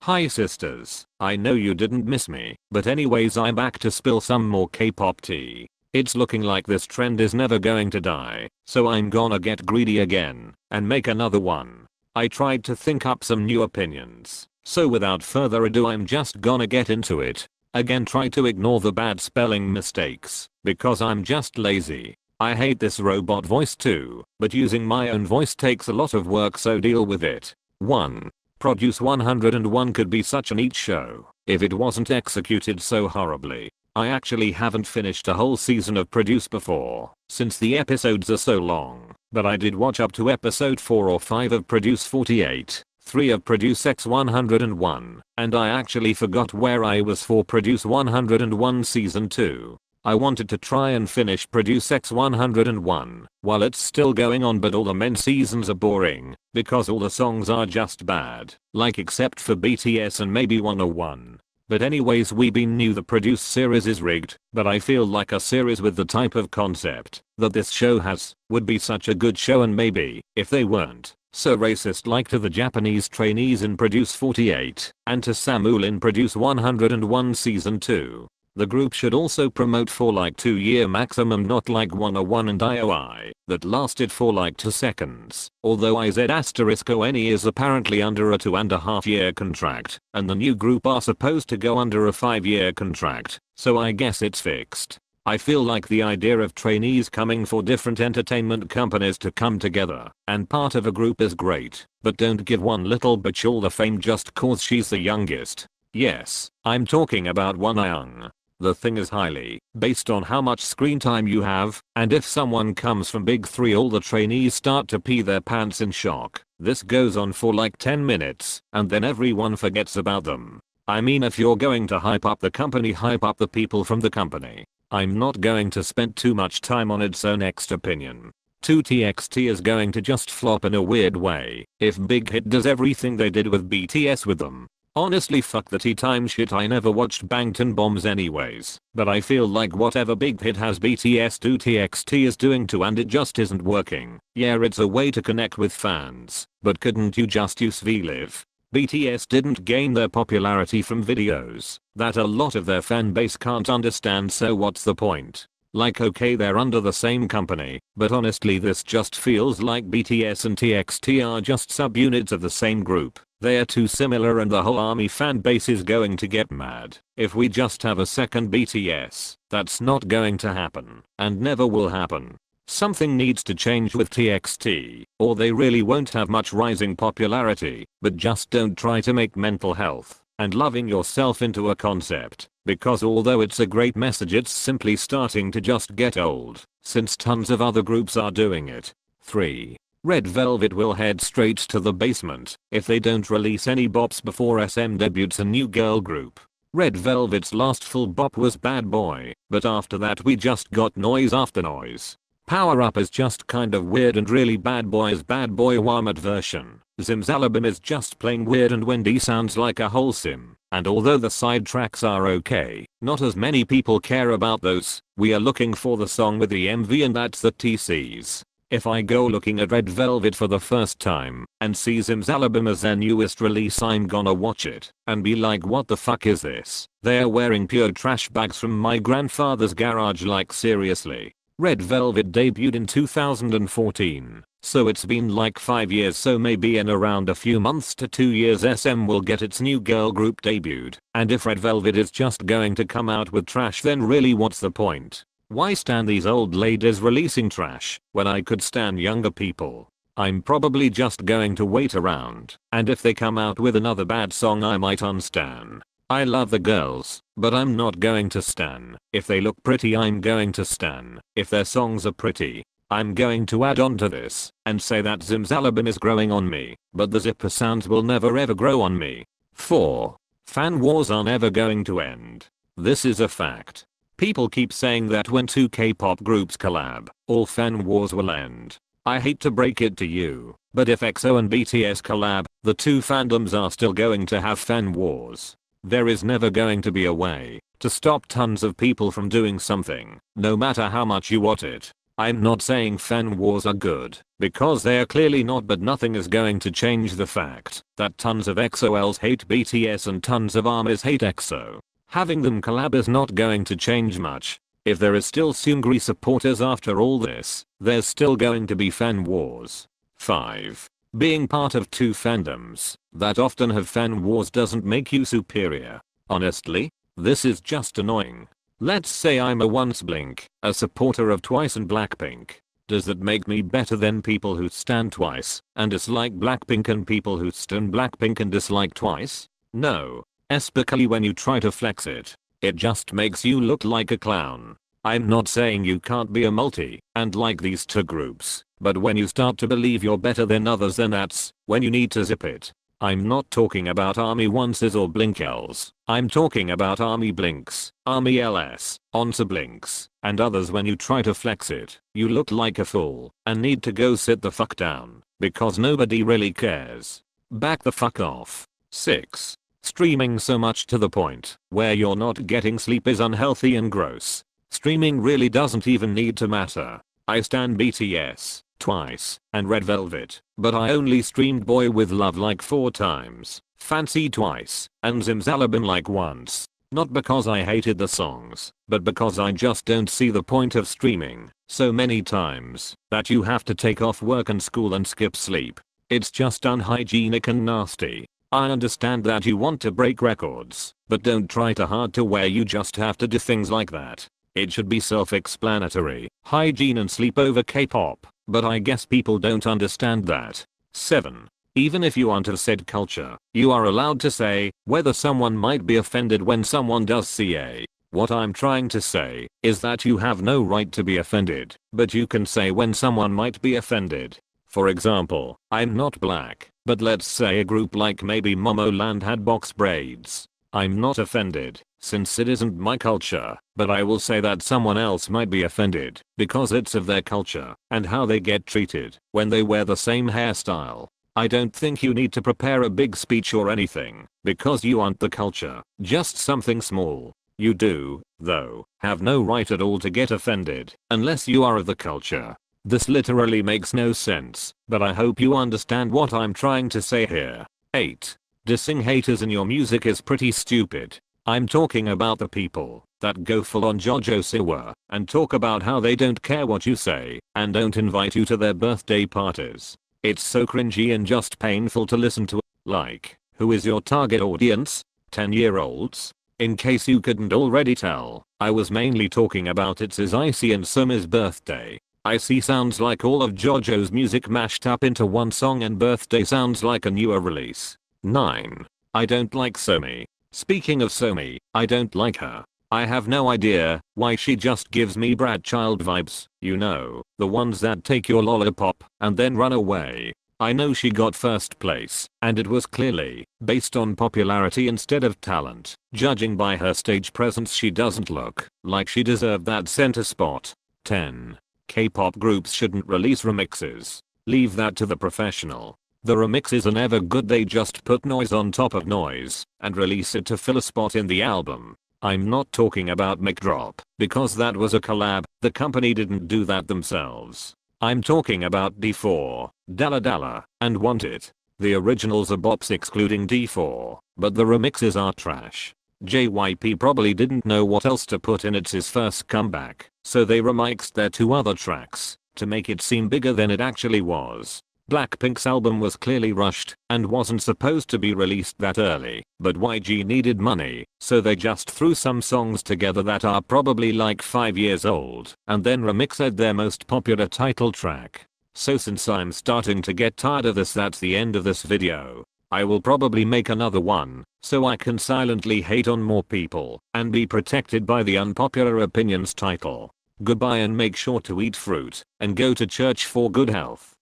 Hi sisters, I know you didn't miss me, but anyways I'm back to spill some more K-pop tea. It's looking like this trend is never going to die, so I'm gonna get greedy again and make another one. I tried to think up some new opinions, so without further ado I'm just gonna get into it. Again, try to ignore the bad spelling mistakes, because I'm just lazy. I hate this robot voice too, but using my own voice takes a lot of work, so deal with it. 1. Produce 101 could be such a neat show if it wasn't executed so horribly. I actually haven't finished a whole season of Produce before, since the episodes are so long, but I did watch up to episode 4 or 5 of Produce 48, 3 of Produce X 101, and I actually forgot where I was for Produce 101 season 2. I wanted to try and finish Produce X 101 while it's still going on, but all the main seasons are boring because all the songs are just bad, like except for BTS and maybe 101. But anyways, we been knew the Produce series is rigged, but I feel like a series with the type of concept that this show has would be such a good show, and maybe if they weren't so racist like to the Japanese trainees in Produce 48 and to Samuel in Produce 101 season 2. The group should also promote for like 2-year maximum, not like 101 and IOI that lasted for like 2 seconds. Although IZ*ONE is apparently under a 2.5-year contract, and the new group are supposed to go under a 5-year contract, so I guess it's fixed. I feel like the idea of trainees coming for different entertainment companies to come together and part of a group is great, but don't give one little bitch all the fame just cause she's the youngest. Yes, I'm talking about Young. The thing is highly based on how much screen time you have, and if someone comes from Big 3 all the trainees start to pee their pants in shock. This goes on for like 10 minutes and then everyone forgets about them. I mean, if you're going to hype up the company, hype up the people from the company. I'm not going to spend too much time on its own next opinion. 2TXT is going to just flop in a weird way if Big Hit does everything they did with BTS with them. Honestly, fuck the tea time shit. I never watched Bangtan Bombs anyways, but I feel like whatever Big Hit has BTS 2TXT is doing too, and it just isn't working. Yeah, it's a way to connect with fans, but couldn't you just use VLive? BTS didn't gain their popularity from videos that a lot of their fan base can't understand, so what's the point? Like, okay, they're under the same company, but honestly this just feels like BTS and TXT are just subunits of the same group. They're too similar and the whole ARMY fan base is going to get mad if we just have a second BTS. That's not going to happen and never will happen. Something needs to change with TXT, or they really won't have much rising popularity. But just don't try to make mental health and loving yourself into a concept, because although it's a great message, it's simply starting to just get old since tons of other groups are doing it. 3. Red Velvet will head straight to the basement if they don't release any bops before SM debutes a new girl group. Red Velvet's last full bop was Bad Boy, but after that we just got noise after noise. Power Up is just kind of weird, and really Bad Boy is Bad Boy Wamat version. Zimzalabim is just plain weird, and Wendy sounds like a whole sim. And although the side tracks are okay, not as many people care about those. We are looking for the song with the MV, and that's the TCs. If I go looking at Red Velvet for the first time and see Zimzalabim as their newest release, I'm gonna watch it and be like, what the fuck is this? They're wearing pure trash bags from my grandfather's garage, like seriously. Red Velvet debuted in 2014, so it's been like 5 years, so maybe in around a few months to 2 years SM will get its new girl group debuted. And if Red Velvet is just going to come out with trash, then really what's the point? Why stand these old ladies releasing trash when I could stand younger people? I'm probably just going to wait around, and if they come out with another bad song I might unstan. I love the girls, but I'm not going to stan. If they look pretty I'm going to stan. If their songs are pretty, I'm going to add on to this and say that Zimzalabim is growing on me, but the zipper sounds will never ever grow on me. 4. Fan wars are never going to end. This is a fact. People keep saying that when 2 K-pop groups collab, all fan wars will end. I hate to break it to you, but if EXO and BTS collab, the 2 fandoms are still going to have fan wars. There is never going to be a way to stop tons of people from doing something, no matter how much you want it. I'm not saying fan wars are good, because they are clearly not, but nothing is going to change the fact that tons of EXO-Ls hate BTS and tons of ARMYs hate EXO. Having them collab is not going to change much. If there is still Seungri supporters after all this, there's still going to be fan wars. 5. Being part of two fandoms that often have fan wars doesn't make you superior. Honestly, this is just annoying. Let's say I'm a once Blink, a supporter of Twice and Blackpink. Does that make me better than people who stan Twice and dislike Blackpink and people who stan Blackpink and dislike Twice? No. Especially when you try to flex it. It just makes you look like a clown. I'm not saying you can't be a multi and like these two groups, but when you start to believe you're better than others, then that's when you need to zip it. I'm not talking about ARMY onces or Blink Ls. I'm talking about ARMY Blinks, ARMY LS, ONCE Blinks, and others. When you try to flex it, you look like a fool and need to go sit the fuck down, because nobody really cares. Back the fuck off. 6. Streaming so much to the point where you're not getting sleep is unhealthy and gross. Streaming really doesn't even need to matter. I stan BTS, Twice, and Red Velvet, but I only streamed Boy With Love like 4 times, Fancy twice, and Zimzalabim like once. Not because I hated the songs, but because I just don't see the point of streaming so many times that you have to take off work and school and skip sleep. It's just unhygienic and nasty. I understand that you want to break records, but don't try too hard to where you just have to do things like that. It should be self-explanatory, hygiene and sleep over K-pop, but I guess people don't understand that. 7. Even if you aren't of said culture, you are allowed to say whether someone might be offended when someone does CA. What I'm trying to say is that you have no right to be offended, but you can say when someone might be offended. For example, I'm not black, but let's say a group like maybe Momoland had box braids. I'm not offended, since it isn't my culture, but I will say that someone else might be offended because it's of their culture and how they get treated when they wear the same hairstyle. I don't think you need to prepare a big speech or anything because you aren't the culture, just something small. You do, though, have no right at all to get offended unless you are of the culture. This literally makes no sense, but I hope you understand what I'm trying to say here. 8. Dissing haters in your music is pretty stupid. I'm talking about the people that go full on Jojo Siwa and talk about how they don't care what you say and don't invite you to their birthday parties. It's so cringy and just painful to listen to. Like, who is your target audience? 10-year-olds? In case you couldn't already tell, I was mainly talking about It's Icy and Sumi's birthday. Icy sounds like all of Jojo's music mashed up into one song, and birthday sounds like a newer release. 9. I don't like Somi. Speaking of Somi, I don't like her. I have no idea why she just gives me Brad Child vibes, you know, the ones that take your lollipop and then run away. I know she got first place, and it was clearly based on popularity instead of talent. Judging by her stage presence, she doesn't look like she deserved that center spot. 10. K-pop groups shouldn't release remixes. Leave that to the professional. The remixes are never good, they just put noise on top of noise and release it to fill a spot in the album. I'm not talking about McDrop, because that was a collab, the company didn't do that themselves. I'm talking about D4, Dalla Dalla, and Want It. The originals are bops excluding D4, but the remixes are trash. JYP probably didn't know what else to put in, it's his first comeback, so they remixed their 2 other tracks to make it seem bigger than it actually was. Blackpink's album was clearly rushed and wasn't supposed to be released that early, but YG needed money, so they just threw some songs together that are probably like 5 years old and then remixed their most popular title track. So since I'm starting to get tired of this, that's the end of this video. I will probably make another one so I can silently hate on more people and be protected by the unpopular opinions title. Goodbye, and make sure to eat fruit and go to church for good health.